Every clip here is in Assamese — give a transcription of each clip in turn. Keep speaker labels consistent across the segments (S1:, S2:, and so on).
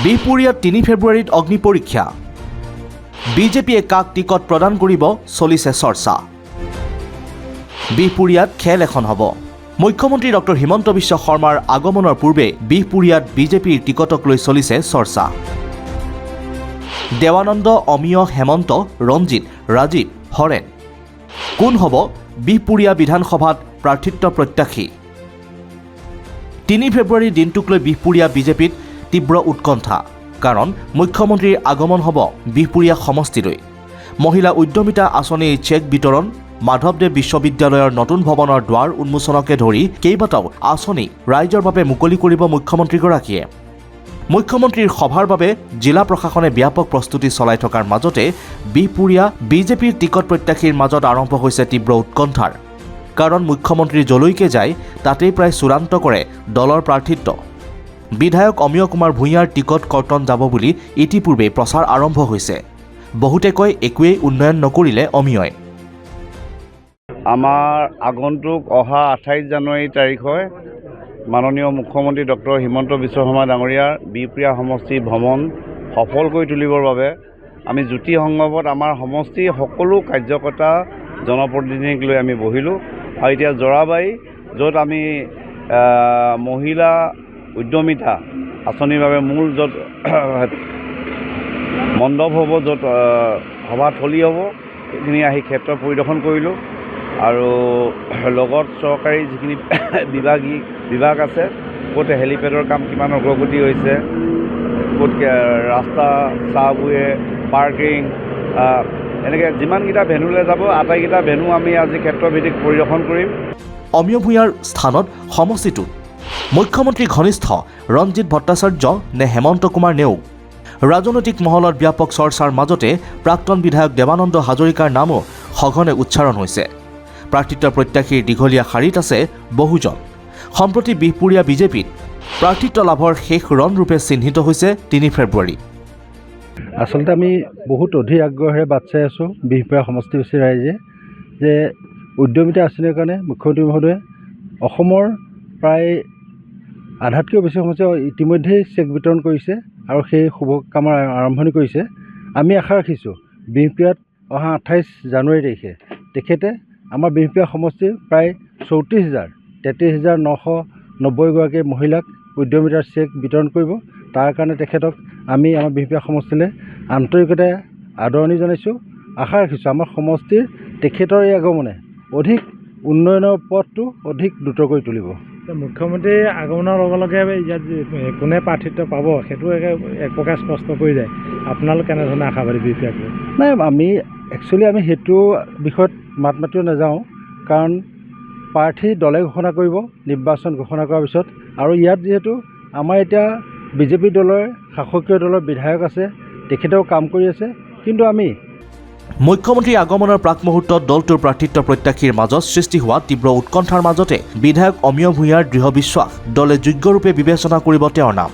S1: বিহপুৰীয়াত ৩ ফেব্ৰুৱাৰীত অগ্নি পৰীক্ষা বিজেপিয়ে কাক টিকট প্ৰদান কৰিব চলিছে চৰ্চা বিহপুৰীয়াত খেল এখন হ'ব মুখ্যমন্ত্ৰী ডক্টৰ হিমন্ত বিশ্ব শৰ্মাৰ আগমনৰ পূৰ্বে বিহপুৰীয়াত বিজেপিৰ টিকটক লৈ চলিছে চৰ্চা দেৱানন্দ অমিয় হেমন্ত ৰঞ্জিত ৰাজীৱ হৰেণ কোন হ'ব বিহপুৰীয়া বিধানসভাত প্ৰাৰ্থিত্ব প্ৰত্যাশী ৩ ফেব্ৰুৱাৰীৰ দিনটোক লৈ বিহপুৰীয়া বিজেপিত তীব্ৰ উৎকণ্ঠা কাৰণ মুখ্যমন্ত্ৰীৰ আগমন হ'ব বিহপুৰীয়া সমষ্টিলৈ মহিলা উদ্যমিতা আঁচনিৰ চেক বিতৰণ মাধৱদেৱ বিশ্ববিদ্যালয়ৰ নতুন ভৱনৰ দুৱাৰ উন্মোচনকে ধৰি কেইবাটাও আঁচনি ৰাইজৰ বাবে মুকলি কৰিব মুখ্যমন্ত্ৰীগৰাকীয়ে মুখ্যমন্ত্ৰীৰ সভাৰ বাবে জিলা প্ৰশাসনে ব্যাপক প্ৰস্তুতি চলাই থকাৰ মাজতে বিহপুৰীয়া বিজেপিৰ টিকট প্ৰত্যাশীৰ মাজত আৰম্ভ হৈছে তীব্ৰ উৎকণ্ঠাৰ কাৰণ মুখ্যমন্ত্ৰী যলৈকে যায় তাতেই প্ৰায় চূড়ান্ত কৰে দলৰ প্ৰাৰ্থিত্ব বিধায়ক অমিয় কুমাৰ ভূঞাৰ টিকট কৰ্তন যাব বুলি ইতিপূৰ্বে প্ৰচাৰ আৰম্ভ হৈছে বহুতে কয় একোৱেই উন্নয়ন নকৰিলে অমিয়ই
S2: আমাৰ আগন্তুক অহা 28 জানুৱাৰী তাৰিখে মাননীয় মুখ্যমন্ত্ৰী ডক্টৰ হিমন্ত বিশ্ব শৰ্মা ডাঙৰীয়াৰ বিহপুৰীয়া সমষ্টি ভ্ৰমণ সফল কৰি তুলিবৰ বাবে আমি জ্যোতি সংগমত আমাৰ সমষ্টিৰ সকলো কাৰ্যকৰ্তা জনপ্ৰতিনিধিক লৈ আমি বহিলোঁ আৰু এতিয়া জৰাবাৰী য'ত আমি মহিলা উদ্যমিতা আঁচনিৰ বাবে মূল য'ত মণ্ডপ হ'ব য'ত সভাথলী হ'ব সেইখিনি আহি ক্ষেত্ৰ পৰিদৰ্শন কৰিলোঁ আৰু লগত চৰকাৰী যিখিনি বিভাগ আছে ক'ত হেলিপেডৰ কাম কিমান অগ্ৰগতি হৈছে ক'ত ৰাস্তা চাহবোৰে পাৰ্কিং এনেকৈ যিমানকেইটা ভেনুলৈ যাব আটাইকেইটা ভেনু আমি আজি ক্ষেত্ৰভিত্তিক পৰিদৰ্শন কৰিম
S1: অমিয় ভূঞাৰ স্থানত সমষ্টিটোত মুখ্যমন্ত্ৰী ঘনিষ্ঠ ৰঞ্জিত ভট্টাচাৰ্য নে হেমন্ত কুমাৰ নেওগ ৰাজনৈতিক মহলত ব্যাপক চৰ্চাৰ মাজতে প্ৰাক্তন বিধায়ক দেৱানন্দ হাজৰিকাৰ নামো সঘনে উচ্চাৰণ হৈছে প্ৰাৰ্থিত্ব প্ৰত্যাশীৰ দীঘলীয়া শাৰীত আছে বহুজন সম্প্ৰতি বিহপুৰীয়া বিজেপিত প্ৰাৰ্থিত্ব লাভৰ শেষ ৰণৰূপে চিহ্নিত হৈছে ৩ ফেব্ৰুৱাৰী
S3: আচলতে আমি বহুত অধিক আগ্ৰহেৰে বাট চাই আছোঁ বিহপুৰীয়া সমষ্টিবাসী ৰাইজে যে উদ্যমিতা আঁচনিৰ কাৰণে মুখ্যমন্ত্ৰী মহোদয়ে অসমৰ প্ৰায় আধাতকৈও বেছি সমস্যা ইতিমধ্যেই চেক বিতৰণ কৰিছে আৰু সেই শুভ কামৰ আৰম্ভণি কৰিছে আমি আশা ৰাখিছোঁ বিহপুৰীয়াত অহা 28 জানুৱাৰী তাৰিখে তেখেতে আমাৰ বিহপুৰীয়া সমষ্টিৰ প্ৰায় 33,990গৰাকী মহিলাক উদ্যমিতাৰ চেক বিতৰণ কৰিব তাৰ কাৰণে তেখেতক আমি আমাৰ বিহপুৰীয়া সমষ্টিলৈ আন্তৰিকতাৰে আদৰণি জনাইছোঁ আশা ৰাখিছোঁ আমাৰ সমষ্টিৰ তেখেতৰ এই আগমনে অধিক উন্নয়নৰ পথটো অধিক দ্ৰুত কৰি তুলিব
S4: মুখ্যমন্ত্ৰীৰ আগমনৰ লগে লগে ইয়াত কোনে প্ৰাৰ্থিত্ব পাব সেইটো এক প্ৰকাৰ স্পষ্ট কৰি যায় আপোনালোক কেনেধৰণে আশাবাদী বিহপুৰীয়াক
S3: নাই আমি একচুৱেলি আমি সেইটো বিষয়ত মাত মাতিও নাযাওঁ কাৰণ প্ৰাৰ্থী দলে ঘোষণা কৰিব নিৰ্বাচন ঘোষণা কৰাৰ পিছত আৰু ইয়াত যিহেতু আমাৰ এতিয়া বিজেপি দলৰ শাসকীয় দলৰ বিধায়ক আছে তেখেতেও কাম কৰি আছে কিন্তু আমি
S1: মুখ্যমন্ত্ৰীৰ আগমনৰ প্ৰাক মুহূৰ্তত দলটোৰ প্ৰাৰ্থিত্ব প্ৰত্যাশীৰ মাজত সৃষ্টি হোৱা তীব্ৰ উৎকণ্ঠাৰ মাজতে বিধায়ক অমিয় ভূঞাৰ দৃঢ় বিশ্বাস দলে যোগ্যৰূপে বিবেচনা কৰিব তেওঁৰ নাম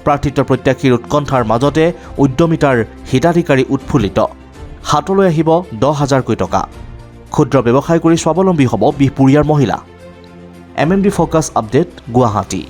S1: প্ৰাৰ্থিত্ব প্ৰত্যাশীৰ উৎকণ্ঠাৰ মাজতে উদ্যমিতাৰ হিতাধিকাৰী উৎফুল্লিত হাতলৈ আহিব 10,000কৈ টকা ক্ষুদ্ৰ ব্যৱসায় কৰি স্বাৱলম্বী হ'ব বিহপুৰীয়াৰ মহিলা MMD ফ'কাছ আপডেট গুৱাহাটী।